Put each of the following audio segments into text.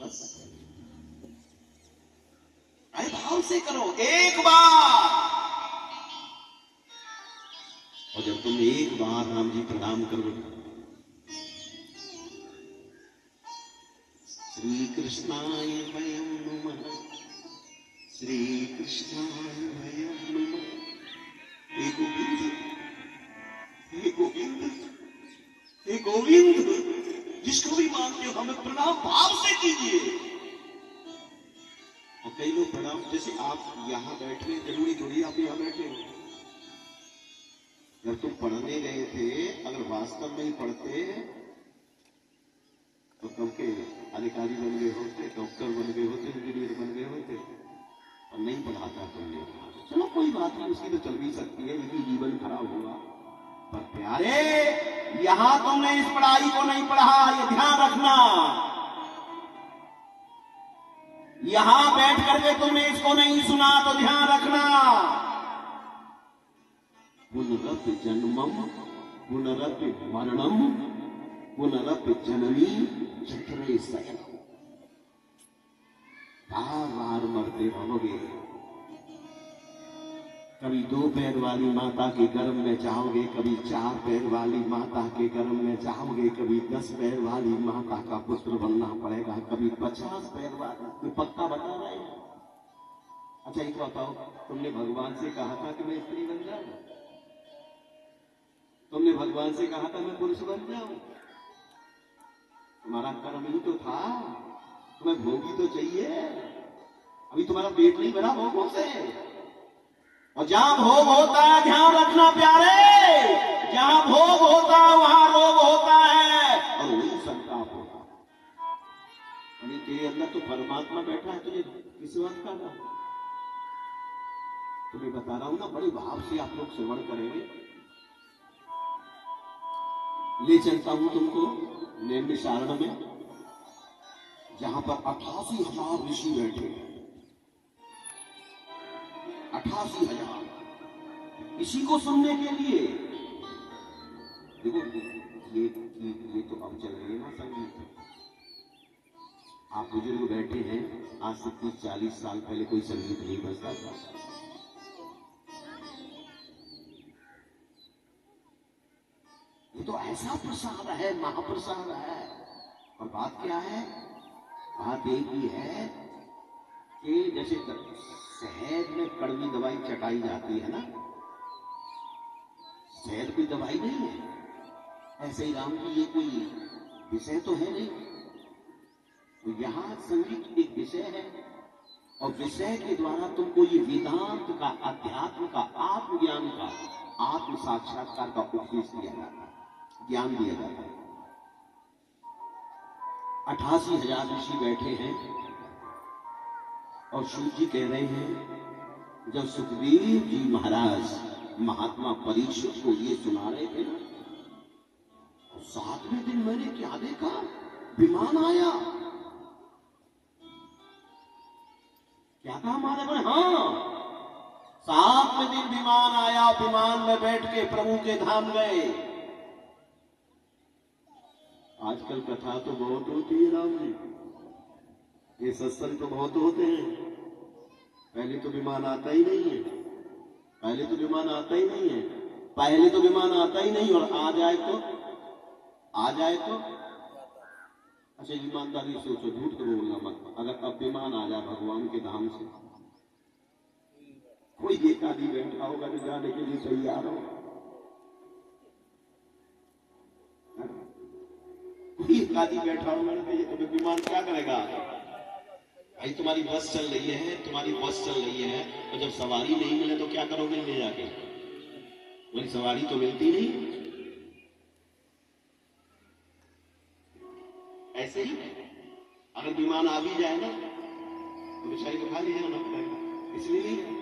बस अरे भाव से करो एक बार। और जब तुम एक बार राम जी प्रणाम करो, श्री कृष्णाय वयं नमः, श्री कृष्णाय वयं नमः। हे गोविंद, हे गोविंद, हे गोविंद, जिसको भी मानते हो हमें प्रणाम भाव से कीजिए। और कई लोग प्रणाम, जैसे आप यहां बैठे, जरूरी थोड़ी आप यहां बैठे हो। जब तुम पढ़ने गए थे, अगर वास्तव में ही पढ़ते तो कब के अधिकारी बन गए होते, डॉक्टर बन गए होते, इंजीनियर बन गए होते। और नहीं पढ़ाता तुमने, चलो कोई बात नहीं, उसकी तो चल भी सकती है, यही जीवन खराब हुआ। पर प्यारे, यहां तुमने इस पढ़ाई को नहीं पढ़ा, ये ध्यान रखना। यहां बैठ करके तुमने इसको नहीं सुना तो ध्यान रखना। पुनरपि जन्मम पुनरपि मरणम पुनरपि जननी चक्रे सयन। बार बार मरते रहोगे। कभी 2 पैर वाली माता के गर्भ में जाओगे, कभी 4 पैर वाली माता के गर्भ में जाओगे, कभी 10 पैर वाली माता का पुत्र बनना पड़ेगा, कभी 50 पैर वाली। कोई पक्का बता रहे हैं? अच्छा एक बताओ, तुमने भगवान से कहा था कि मैं स्त्री बन जाऊं? तुमने भगवान से कहा था मैं पुरुष बन जाऊं? तुम्हारा कर्म ही तो था, तुम्हें भोगी तो चाहिए। अभी तुम्हारा पेट नहीं भरा भोगों से। और जहां भोग होता है, ध्यान रखना प्यारे, जहां भोग होता है वहां रोग होता है और वही संताप होता है। तेरे अंदर तो परमात्मा बैठा है, तुझे किस बात का था? तुम्हें बता रहा हूं ना, बड़े भाव से आप लोग श्रवण करेंगे। ले चलता हूं तुमको नैमिषारण्य में, जहां पर 88,000 ऋषि बैठे हैं। 88,000 इसी को सुनने के लिए। देखो ये तो अब चल रही है ना संगीत। आप बुजुर्ग बैठे हैं, आज से 30-40 साल पहले कोई संगीत नहीं बजता था। ये तो ऐसा प्रसाद है, महाप्रसाद है। और बात क्या है? बात एक ही है कि जैसे शहद में कड़वी दवाई चटाई जाती है ना, शहद कोई दवाई नहीं है, ऐसे ही राम जी ये कोई विषय तो है नहीं। तो यहां संगीत एक विषय है, और विषय के द्वारा तुमको ये वेदांत का, अध्यात्म का, आत्मज्ञान का, आत्म साक्षात्कार का उपदेश दिया जाता है, ज्ञान दिया जाता है। 88,000 ऋषि बैठे हैं और सूत जी कह रहे हैं, जब सुखदेव जी महाराज महात्मा परीक्षित को ये सुना रहे थे ना, तो 7वें दिन मैंने क्या देखा? विमान आया। क्या था हमारे में? हाँ, 7वें दिन विमान आया, विमान में बैठ के प्रभु के धाम गए। आजकल कथा तो बहुत होती है राम जी, ये सत्संग तो बहुत होते हैं। पहले तो विमान आता ही नहीं है, पहले तो विमान आता ही नहीं है, पहले तो विमान आता ही नहीं। और आ जाए तो अच्छा ईमानदारी सोचो, झूठ तो बोलना मत। अगर अब विमान आ जाए भगवान के धाम से, कोई एक आदमी बैठा होगा जो जाने के लिए तैयार हो? कोई एक आदमी बैठा होगा तो विमान क्या करेगा? भाई तुम्हारी बस चल रही है, तुम्हारी बस चल रही है, तो जब सवारी नहीं मिले तो क्या करोगे ले जाके? वही सवारी तो मिलती नहीं। ऐसे ही अगर विमान आ भी जाए ना तो बेचारी को खाली जाना पड़ेगा, इसलिए नहीं है।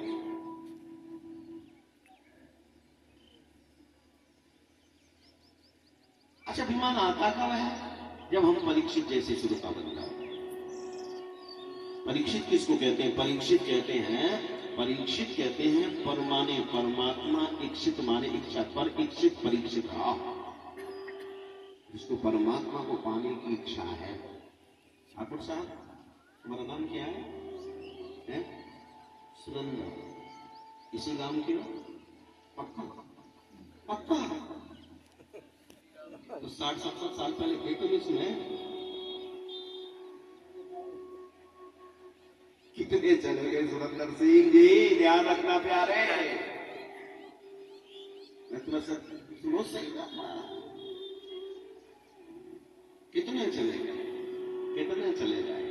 अच्छा विमान आता कब है? जब हम परीक्षित जैसे शुरू का बन जाए। परीक्षित किसको कहते हैं? परीक्षित कहते हैं परमाने परमात्मा, इच्छित माने इच्छा, पर इच्छित परीक्षित। जिसको परमात्मा को पाने की इच्छा है, ठाकुर साहब तुम्हारा नाम क्या है? सुरेंद्र। इसी गांव के हो? पक्का? पक्का? तो 60-70 साल पहले थे तो नहीं सुने? कितने चले गए सुरेंद्र सिंह जी, ध्यान रखना प्यारे। मैं तुम्हें सब सुनो सही ना, कितने चले गए, कितने चले गए?